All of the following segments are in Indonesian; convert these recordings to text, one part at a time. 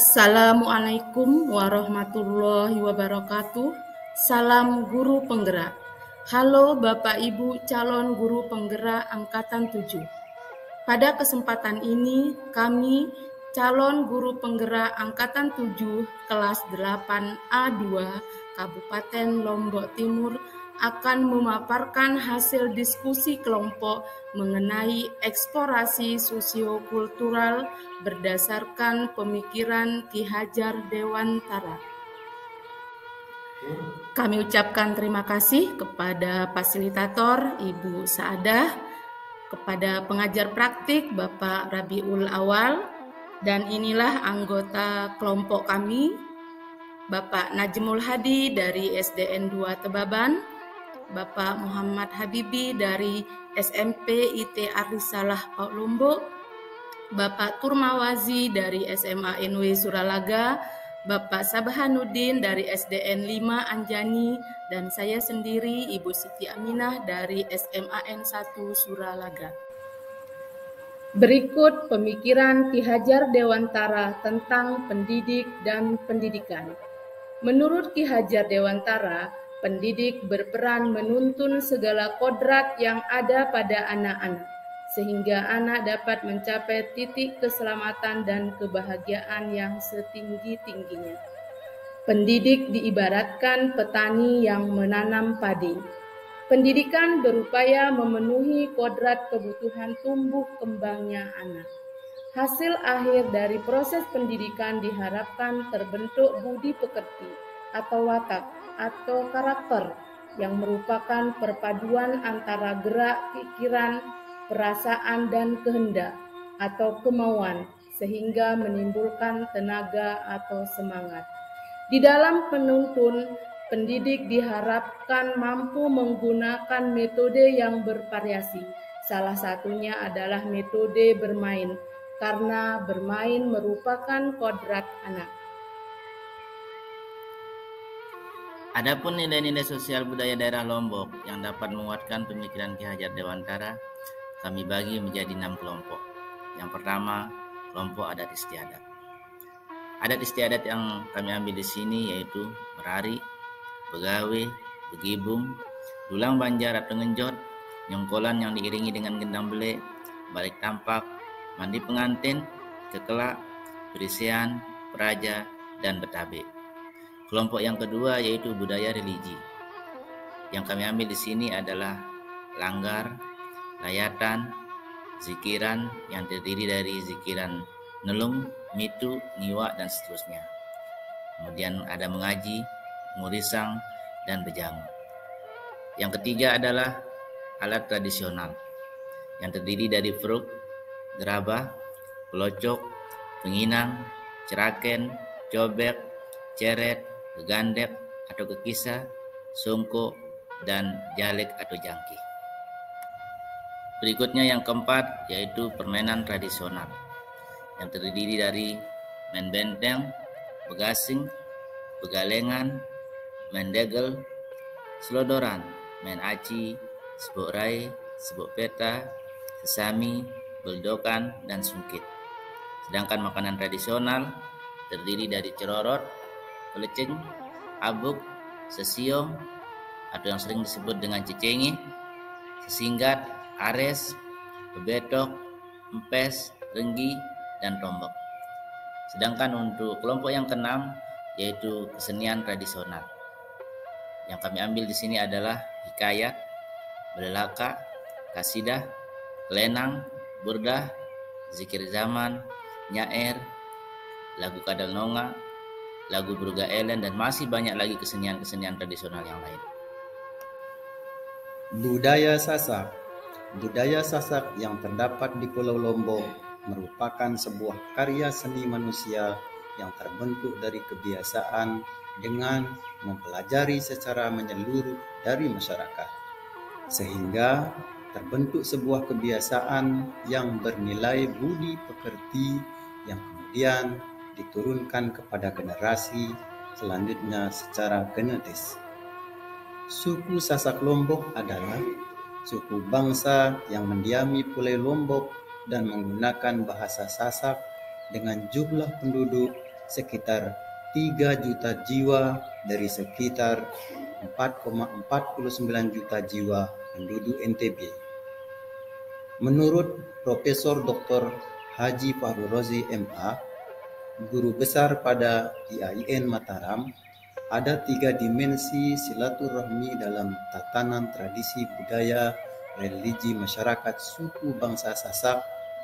Assalamualaikum warahmatullahi wabarakatuh. Salam guru penggerak. Halo Bapak Ibu calon guru penggerak Angkatan 7. Pada kesempatan ini kami calon guru penggerak Angkatan 7 kelas 8A2 Kabupaten Lombok Timur akan memaparkan hasil diskusi kelompok mengenai eksplorasi sosiokultural berdasarkan pemikiran Ki Hajar Dewantara. Kami ucapkan terima kasih kepada fasilitator Ibu Saadah, kepada pengajar praktik Bapak Rabiul Awal, dan inilah anggota kelompok kami, Bapak Najmul Hadi dari SDN 2 Tebaban, Bapak Muhammad Habibi dari SMP IT Arisalah Pak Lombok, Bapak Turmawazi dari SMA NW Suralaga, Bapak Sabahanuddin dari SDN 5 Anjani, dan saya sendiri Ibu Siti Aminah dari SMAN 1 Suralaga. Berikut pemikiran Ki Hajar Dewantara tentang pendidik dan pendidikan. Menurut Ki Hajar Dewantara, pendidik berperan menuntun segala kodrat yang ada pada anak-anak, sehingga anak dapat mencapai titik keselamatan dan kebahagiaan yang setinggi-tingginya. Pendidik diibaratkan petani yang menanam padi. Pendidikan berupaya memenuhi kodrat kebutuhan tumbuh kembangnya anak. Hasil akhir dari proses pendidikan diharapkan terbentuk budi pekerti atau watak atau karakter yang merupakan perpaduan antara gerak, pikiran, perasaan, dan kehendak atau kemauan sehingga menimbulkan tenaga atau semangat. Di dalam penuntun, pendidik diharapkan mampu menggunakan metode yang bervariasi. Salah satunya adalah metode bermain, karena bermain merupakan kodrat anak. Adapun nilai-nilai sosial budaya daerah Lombok yang dapat menguatkan pemikiran Ki Hajar Dewantara, kami bagi menjadi 6 kelompok. Yang pertama, kelompok adat istiadat. Adat istiadat yang kami ambil di sini yaitu merari, begawe, begibung, dulang banjar atau ngenjot, nyongkolan yang diiringi dengan gendang belek, balik tampak, mandi pengantin, kekelak, berisian, peraja, dan betabe. Kelompok yang kedua yaitu budaya religi. Yang kami ambil di sini adalah langgar, layatan, zikiran yang terdiri dari zikiran nelung, mitu, niwa, dan seterusnya. Kemudian ada mengaji, ngurisang, dan bejangu. Yang ketiga adalah alat tradisional yang terdiri dari fruk, gerabah, pelocok, penginang, ceraken, cobek, ceret, gegandep atau kekisah, songko, dan jalek atau jangki. Berikutnya yang keempat yaitu permainan tradisional yang terdiri dari main benteng, begasing, begalengan, main degel, selodoran, main aci, sebok rai, sebok peta, sesami, beldokan, dan sungkit. Sedangkan makanan tradisional terdiri dari cerorot, pelecing, abuk, sesiong, atau yang sering disebut dengan cecengi, sesinggat, ares, bebetok, empes, renggi, dan tombok. Sedangkan untuk kelompok yang keenam yaitu kesenian tradisional. Yang kami ambil di sini adalah hikayat, belelaka, kasidah, kelenang, burdah, zikir zaman, nyair, lagu kadal nonga, lagu Bruga Elen, dan masih banyak lagi kesenian-kesenian tradisional yang lain. Budaya Sasak. Budaya Sasak yang terdapat di Pulau Lombok merupakan sebuah karya seni manusia yang terbentuk dari kebiasaan dengan mempelajari secara menyeluruh dari masyarakat, sehingga terbentuk sebuah kebiasaan yang bernilai budi pekerti yang kemudian diturunkan kepada generasi selanjutnya secara genetis. Suku Sasak Lombok adalah suku bangsa yang mendiami Pulau Lombok dan menggunakan bahasa Sasak dengan jumlah penduduk sekitar 3 juta jiwa dari sekitar 4,49 juta jiwa penduduk NTB. Menurut Profesor Dr. Haji Fahru Rozi MA, guru besar pada IAIN Mataram, ada 3 dimensi silaturahmi dalam tatanan tradisi budaya religi masyarakat suku bangsa Sasak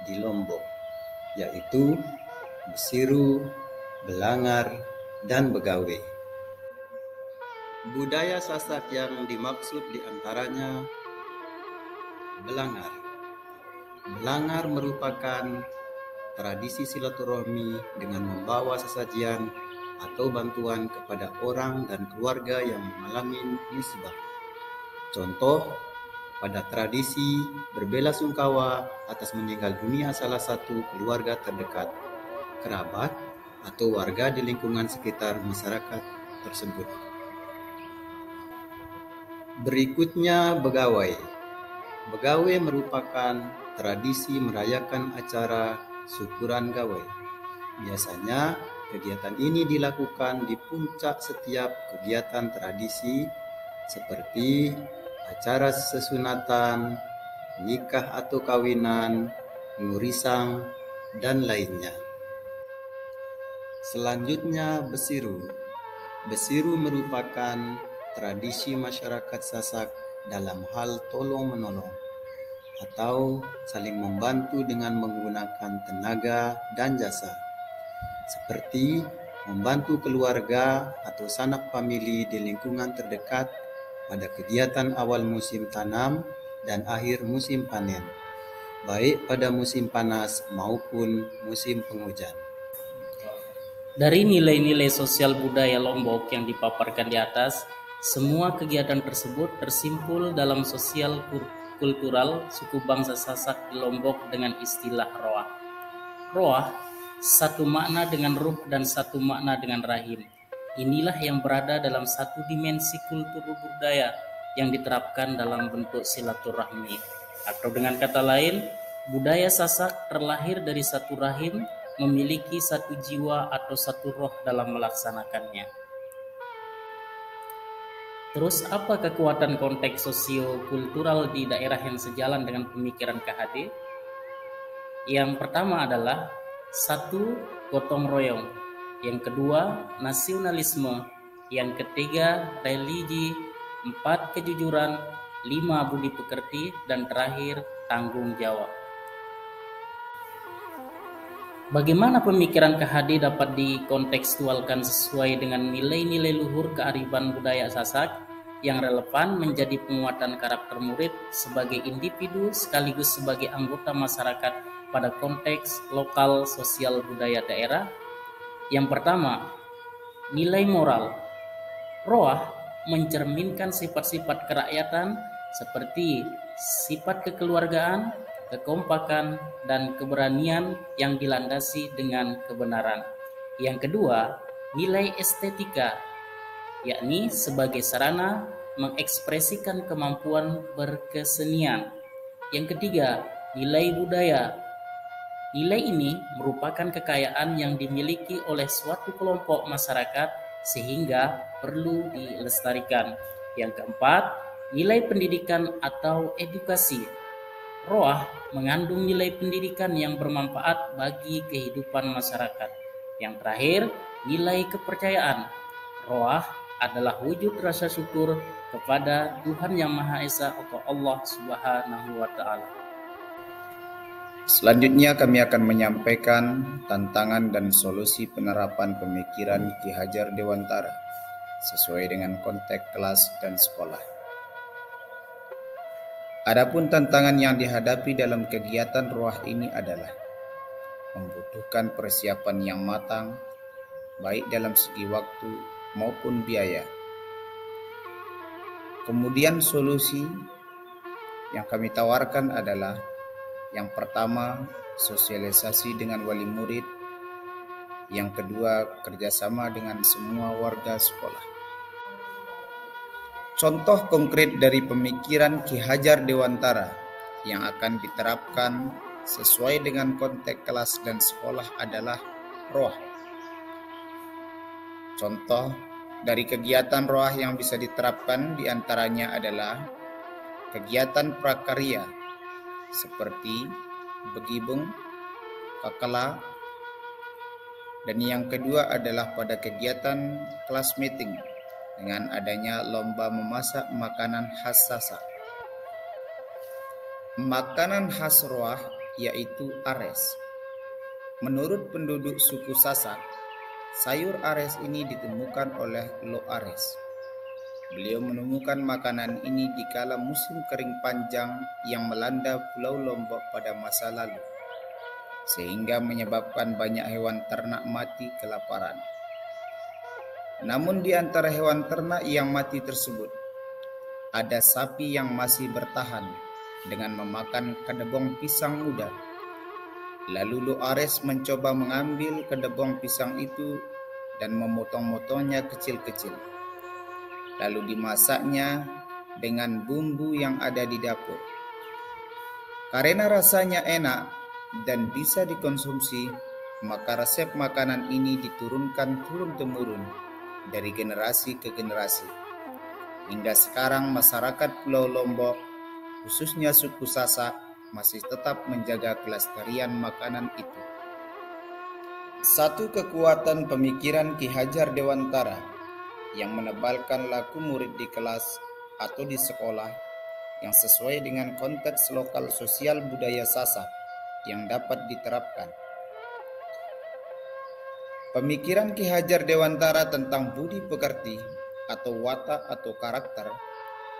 di Lombok, yaitu Besiru, Belangar, dan Begawe. Budaya Sasak yang dimaksud diantaranya Belangar. Belangar merupakan tradisi silaturahmi dengan membawa sesajian atau bantuan kepada orang dan keluarga yang mengalami musibah. Contoh, pada tradisi berbelasungkawa atas meninggal dunia salah satu keluarga terdekat, kerabat, atau warga di lingkungan sekitar masyarakat tersebut. Berikutnya Begawai. Begawai merupakan tradisi merayakan acara syukuran gawai. Biasanya kegiatan ini dilakukan di puncak setiap kegiatan tradisi seperti acara sesunatan, nikah atau kawinan, ngurisang, dan lainnya. Selanjutnya Besiru. Besiru merupakan tradisi masyarakat Sasak dalam hal tolong-menolong atau saling membantu dengan menggunakan tenaga dan jasa, seperti membantu keluarga atau sanak famili di lingkungan terdekat pada kegiatan awal musim tanam dan akhir musim panen, baik pada musim panas maupun musim penghujan. Dari nilai-nilai sosial budaya Lombok yang dipaparkan di atas, semua kegiatan tersebut tersimpul dalam sosial kultural suku bangsa Sasak di Lombok dengan istilah roah. Roah, satu makna dengan ruh dan satu makna dengan rahim. Inilah yang berada dalam satu dimensi kultur budaya yang diterapkan dalam bentuk silaturahmi. Atau dengan kata lain, budaya Sasak terlahir dari satu rahim, memiliki satu jiwa atau satu roh dalam melaksanakannya. Terus apa kekuatan konteks sosio-kultural di daerah yang sejalan dengan pemikiran KHD? Yang pertama adalah 1. Gotong royong. Yang kedua, nasionalisme. Yang ketiga, religi. 4. Kejujuran. 5. Budi pekerti. Dan terakhir, tanggung jawab. Bagaimana pemikiran KHD dapat dikontekstualkan sesuai dengan nilai-nilai luhur kearifan budaya Sasak yang relevan menjadi penguatan karakter murid sebagai individu sekaligus sebagai anggota masyarakat pada konteks lokal sosial budaya daerah? Yang pertama, nilai moral. Roah mencerminkan sifat-sifat kerakyatan seperti sifat kekeluargaan, kekompakan, dan keberanian yang dilandasi dengan kebenaran. Yang kedua, nilai estetika, yakni sebagai sarana mengekspresikan kemampuan berkesenian. Yang ketiga, nilai budaya. Nilai ini merupakan kekayaan yang dimiliki oleh suatu kelompok masyarakat sehingga perlu dilestarikan. Yang keempat, nilai pendidikan atau edukasi. Roah mengandung nilai pendidikan yang bermanfaat bagi kehidupan masyarakat. Yang terakhir, nilai kepercayaan. Roah adalah wujud rasa syukur kepada Tuhan Yang Maha Esa atau Allah Subhanahu wa Ta'ala. Selanjutnya kami akan menyampaikan tantangan dan solusi penerapan pemikiran Ki Hajar Dewantara sesuai dengan konteks kelas dan sekolah. Adapun tantangan yang dihadapi dalam kegiatan roah ini adalah membutuhkan persiapan yang matang, baik dalam segi waktu maupun biaya. Kemudian solusi yang kami tawarkan adalah yang pertama, sosialisasi dengan wali murid. Yang kedua, kerjasama dengan semua warga sekolah. Contoh konkret dari pemikiran Ki Hajar Dewantara yang akan diterapkan sesuai dengan konteks kelas dan sekolah adalah roah. Contoh dari kegiatan roah yang bisa diterapkan diantaranya adalah kegiatan prakarya seperti begibung, kakala, dan yang kedua adalah pada kegiatan kelas meeting dengan adanya lomba memasak makanan khas Sasak. Makanan khas roah yaitu ares. Menurut penduduk suku Sasak, sayur ares ini ditemukan oleh Lo Ares. Beliau menemukan makanan ini di kala musim kering panjang yang melanda Pulau Lombok pada masa lalu, sehingga menyebabkan banyak hewan ternak mati kelaparan. Namun di antara hewan ternak yang mati tersebut, ada sapi yang masih bertahan dengan memakan kedebong pisang muda. Lalu Lo Ares mencoba mengambil kedebong pisang itu dan memotong-motongnya kecil-kecil. Lalu dimasaknya dengan bumbu yang ada di dapur. Karena rasanya enak dan bisa dikonsumsi, maka resep makanan ini diturunkan turun-temurun dari generasi ke generasi. Hingga sekarang masyarakat Pulau Lombok, khususnya suku Sasak, masih tetap menjaga kelestarian makanan itu. Satu kekuatan pemikiran Ki Hajar Dewantara yang menebalkan laku murid di kelas atau di sekolah yang sesuai dengan konteks lokal sosial budaya Sasak yang dapat diterapkan. Pemikiran Ki Hajar Dewantara tentang budi pekerti atau watak atau karakter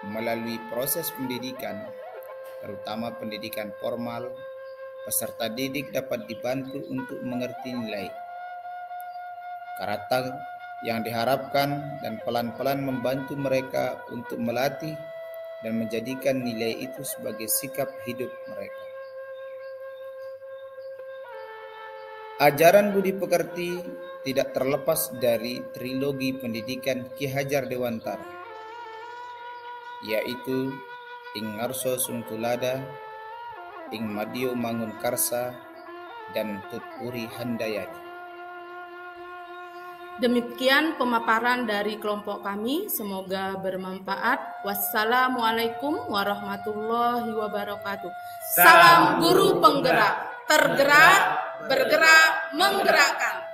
melalui proses pendidikan, terutama pendidikan formal, peserta didik dapat dibantu untuk mengerti nilai, karakter yang diharapkan dan pelan-pelan membantu mereka untuk melatih dan menjadikan nilai itu sebagai sikap hidup mereka. Ajaran budi pekerti tidak terlepas dari trilogi pendidikan Ki Hajar Dewantara, yaitu Ing Ngarso Sungtulada, Ing Madio Mangunkarsa, dan Tut Uri Handayani. Demikian pemaparan dari kelompok kami, semoga bermanfaat. Wassalamualaikum warahmatullahi wabarakatuh. Salam guru penggerak, tergerak, bergerak, menggerakkan.